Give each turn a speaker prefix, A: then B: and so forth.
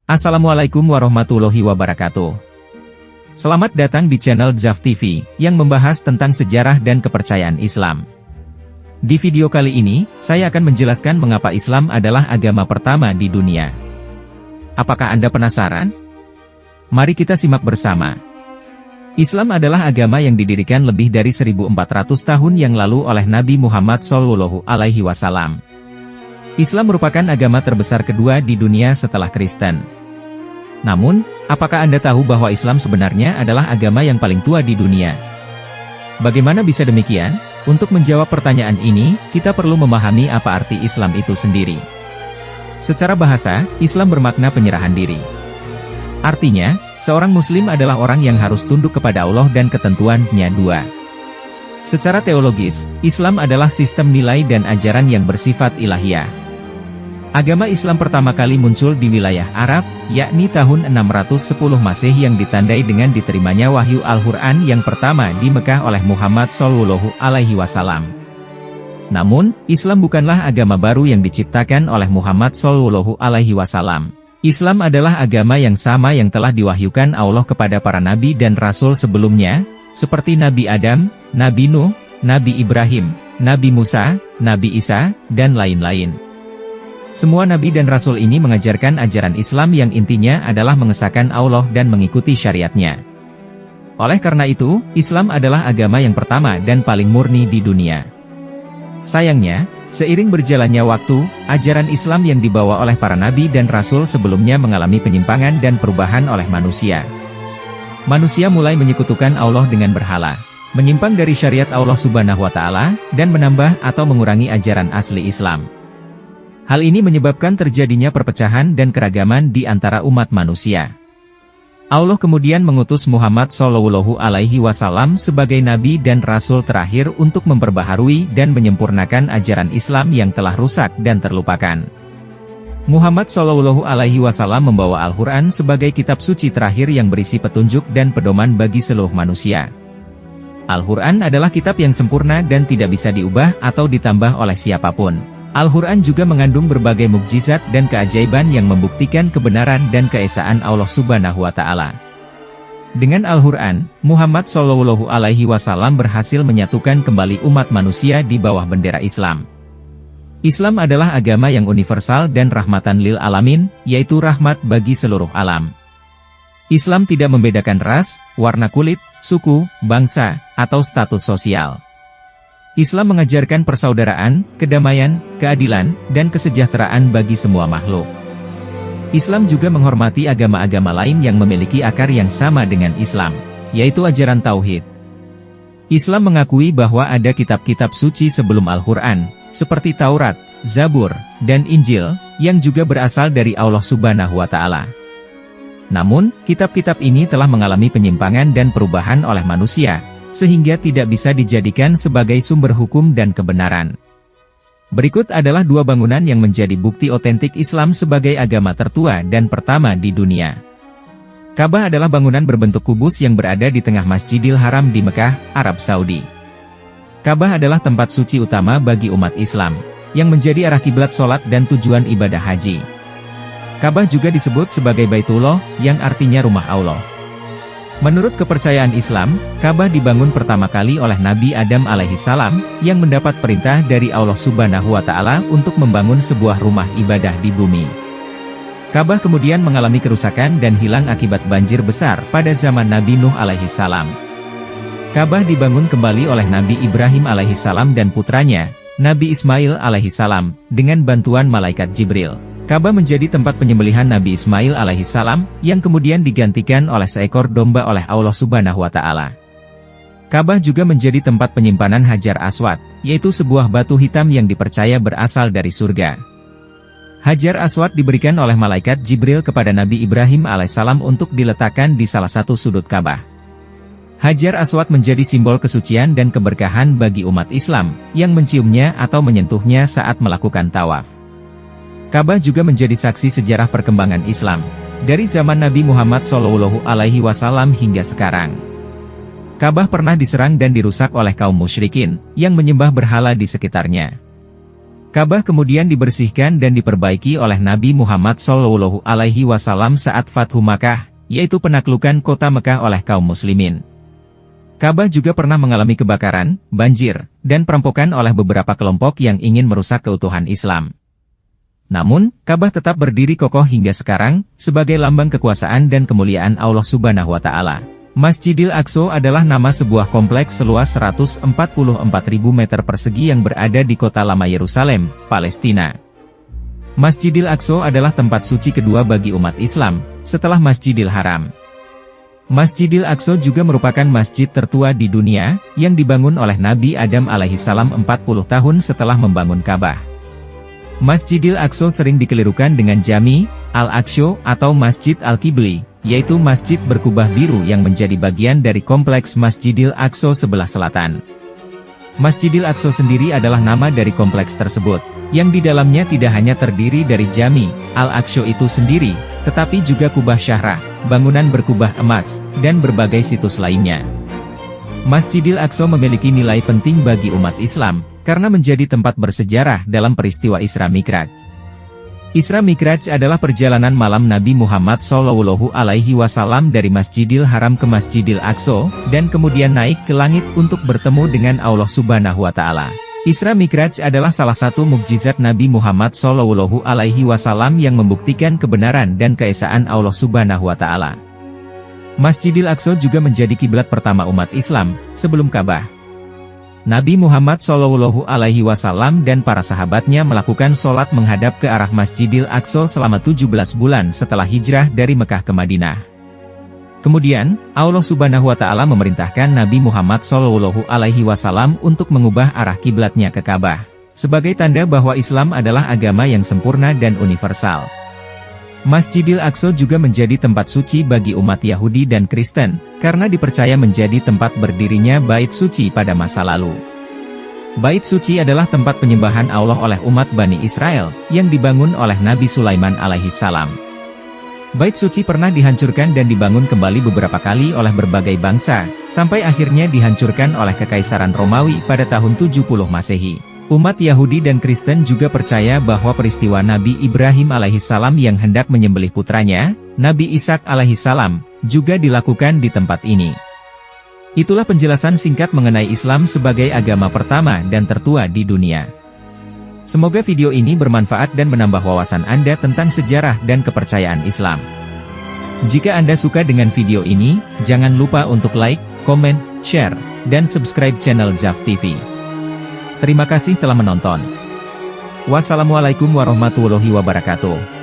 A: Assalamualaikum warahmatullahi wabarakatuh. Selamat datang di channel Zaf TV, yang membahas tentang sejarah dan kepercayaan Islam. Di video kali ini, saya akan menjelaskan mengapa Islam adalah agama pertama di dunia. Apakah Anda penasaran? Mari kita simak bersama. Islam adalah agama yang didirikan lebih dari 1400 tahun yang lalu oleh Nabi Muhammad SAW. Islam merupakan agama terbesar kedua di dunia setelah Kristen. Namun, apakah Anda tahu bahwa Islam sebenarnya adalah agama yang paling tua di dunia? Bagaimana bisa demikian? Untuk menjawab pertanyaan ini, kita perlu memahami apa arti Islam itu sendiri. Secara bahasa, Islam bermakna penyerahan diri. Artinya, seorang Muslim adalah orang yang harus tunduk kepada Allah dan ketentuan-Nya. Secara teologis, Islam adalah sistem nilai dan ajaran yang bersifat ilahiyah. Agama Islam pertama kali muncul di wilayah Arab, yakni tahun 610 Masehi yang ditandai dengan diterimanya wahyu Al-Quran yang pertama di Mekah oleh Muhammad SAW. Namun, Islam bukanlah agama baru yang diciptakan oleh Muhammad SAW. Islam adalah agama yang sama yang telah diwahyukan Allah kepada para nabi dan rasul sebelumnya, seperti Nabi Adam, Nabi Nuh, Nabi Ibrahim, Nabi Musa, Nabi Isa, dan lain-lain. Semua nabi dan rasul ini mengajarkan ajaran Islam yang intinya adalah mengesahkan Allah dan mengikuti syariatnya. Oleh karena itu, Islam adalah agama yang pertama dan paling murni di dunia. Sayangnya, seiring berjalannya waktu, ajaran Islam yang dibawa oleh para nabi dan rasul sebelumnya mengalami penyimpangan dan perubahan oleh manusia. Manusia mulai menyekutukan Allah dengan berhala, menyimpang dari syariat Allah Subhanahu wa Ta'ala, dan menambah atau mengurangi ajaran asli Islam. Hal ini menyebabkan terjadinya perpecahan dan keragaman di antara umat manusia. Allah kemudian mengutus Muhammad SAW sebagai nabi dan rasul terakhir untuk memperbaharui dan menyempurnakan ajaran Islam yang telah rusak dan terlupakan. Muhammad SAW membawa Al-Quran sebagai kitab suci terakhir yang berisi petunjuk dan pedoman bagi seluruh manusia. Al-Quran adalah kitab yang sempurna dan tidak bisa diubah atau ditambah oleh siapapun. Al-Quran juga mengandung berbagai mukjizat dan keajaiban yang membuktikan kebenaran dan keesaan Allah Subhanahu wa Ta'ala. Dengan Al-Quran, Muhammad SAW berhasil menyatukan kembali umat manusia di bawah bendera Islam. Islam adalah agama yang universal dan rahmatan lil alamin, yaitu rahmat bagi seluruh alam. Islam tidak membedakan ras, warna kulit, suku, bangsa, atau status sosial. Islam mengajarkan persaudaraan, kedamaian, keadilan, dan kesejahteraan bagi semua makhluk. Islam juga menghormati agama-agama lain yang memiliki akar yang sama dengan Islam, yaitu ajaran Tauhid. Islam mengakui bahwa ada kitab-kitab suci sebelum Al-Quran, seperti Taurat, Zabur, dan Injil, yang juga berasal dari Allah Subhanahu wa Ta'ala. Namun, kitab-kitab ini telah mengalami penyimpangan dan perubahan oleh manusia, sehingga tidak bisa dijadikan sebagai sumber hukum dan kebenaran. Berikut adalah dua bangunan yang menjadi bukti otentik Islam sebagai agama tertua dan pertama di dunia. Ka'bah adalah bangunan berbentuk kubus yang berada di tengah Masjidil Haram di Mekah, Arab Saudi. Ka'bah adalah tempat suci utama bagi umat Islam, yang menjadi arah kiblat sholat dan tujuan ibadah haji. Ka'bah juga disebut sebagai Baitullah, yang artinya rumah Allah. Menurut kepercayaan Islam, Ka'bah dibangun pertama kali oleh Nabi Adam alaihissalam, yang mendapat perintah dari Allah Subhanahu wa Ta'ala untuk membangun sebuah rumah ibadah di bumi. Ka'bah kemudian mengalami kerusakan dan hilang akibat banjir besar pada zaman Nabi Nuh alaihissalam. Ka'bah dibangun kembali oleh Nabi Ibrahim alaihissalam dan putranya, Nabi Ismail alaihissalam, dengan bantuan malaikat Jibril. Ka'bah menjadi tempat penyembelihan Nabi Ismail alaihissalam, yang kemudian digantikan oleh seekor domba oleh Allah Subhanahu wa Ta'ala. Ka'bah juga menjadi tempat penyimpanan Hajar Aswad, yaitu sebuah batu hitam yang dipercaya berasal dari surga. Hajar Aswad diberikan oleh malaikat Jibril kepada Nabi Ibrahim alaihissalam untuk diletakkan di salah satu sudut Ka'bah. Hajar Aswad menjadi simbol kesucian dan keberkahan bagi umat Islam, yang menciumnya atau menyentuhnya saat melakukan tawaf. Ka'bah juga menjadi saksi sejarah perkembangan Islam, dari zaman Nabi Muhammad SAW hingga sekarang. Ka'bah pernah diserang dan dirusak oleh kaum musyrikin, yang menyembah berhala di sekitarnya. Ka'bah kemudian dibersihkan dan diperbaiki oleh Nabi Muhammad SAW saat Fathu Makkah, yaitu penaklukan kota Mekah oleh kaum muslimin. Ka'bah juga pernah mengalami kebakaran, banjir, dan perampokan oleh beberapa kelompok yang ingin merusak keutuhan Islam. Namun, Ka'bah tetap berdiri kokoh hingga sekarang, sebagai lambang kekuasaan dan kemuliaan Allah Subhanahu wa Ta'ala. Masjidil Aqsa adalah nama sebuah kompleks seluas 144.000 meter persegi yang berada di kota lama Yerusalem, Palestina. Masjidil Aqsa adalah tempat suci kedua bagi umat Islam, setelah Masjidil Haram. Masjidil Aqsa juga merupakan masjid tertua di dunia, yang dibangun oleh Nabi Adam alaihissalam 40 tahun setelah membangun Ka'bah. Masjidil Aqsa sering dikelirukan dengan Jami' al-Aqsa atau Masjid Al-Qibli, yaitu masjid berkubah biru yang menjadi bagian dari kompleks Masjidil Aqsa sebelah selatan. Masjidil Aqsa sendiri adalah nama dari kompleks tersebut, yang di dalamnya tidak hanya terdiri dari Jami' al-Aqsa itu sendiri, tetapi juga kubah Syahrah, bangunan berkubah emas, dan berbagai situs lainnya. Masjidil Aqsa memiliki nilai penting bagi umat Islam, karena menjadi tempat bersejarah dalam peristiwa Isra Mi'raj. Isra Mi'raj adalah perjalanan malam Nabi Muhammad SAW dari Masjidil Haram ke Masjidil Aqsa, dan kemudian naik ke langit untuk bertemu dengan Allah Subhanahu wa Ta'ala. Isra Mi'raj adalah salah satu mukjizat Nabi Muhammad SAW yang membuktikan kebenaran dan keesaan Allah Subhanahu wa Ta'ala. Masjidil Aqsa juga menjadi kiblat pertama umat Islam, sebelum Ka'bah. Nabi Muhammad SAW dan para sahabatnya melakukan sholat menghadap ke arah Masjidil Aqsa selama 17 bulan setelah hijrah dari Mekah ke Madinah. Kemudian, Allah Subhanahu wa Ta'ala memerintahkan Nabi Muhammad SAW untuk mengubah arah kiblatnya ke Ka'bah, sebagai tanda bahwa Islam adalah agama yang sempurna dan universal. Masjidil Aqsa juga menjadi tempat suci bagi umat Yahudi dan Kristen, karena dipercaya menjadi tempat berdirinya Bait Suci pada masa lalu. Bait Suci adalah tempat penyembahan Allah oleh umat Bani Israel, yang dibangun oleh Nabi Sulaiman alaihissalam. Bait Suci pernah dihancurkan dan dibangun kembali beberapa kali oleh berbagai bangsa, sampai akhirnya dihancurkan oleh Kekaisaran Romawi pada tahun 70 Masehi. Umat Yahudi dan Kristen juga percaya bahwa peristiwa Nabi Ibrahim alaihissalam yang hendak menyembelih putranya, Nabi Ishak alaihissalam, juga dilakukan di tempat ini. Itulah penjelasan singkat mengenai Islam sebagai agama pertama dan tertua di dunia. Semoga video ini bermanfaat dan menambah wawasan Anda tentang sejarah dan kepercayaan Islam. Jika Anda suka dengan video ini, jangan lupa untuk like, komen, share, dan subscribe channel Zaf TV. Terima kasih telah menonton. Wassalamualaikum warahmatullahi wabarakatuh.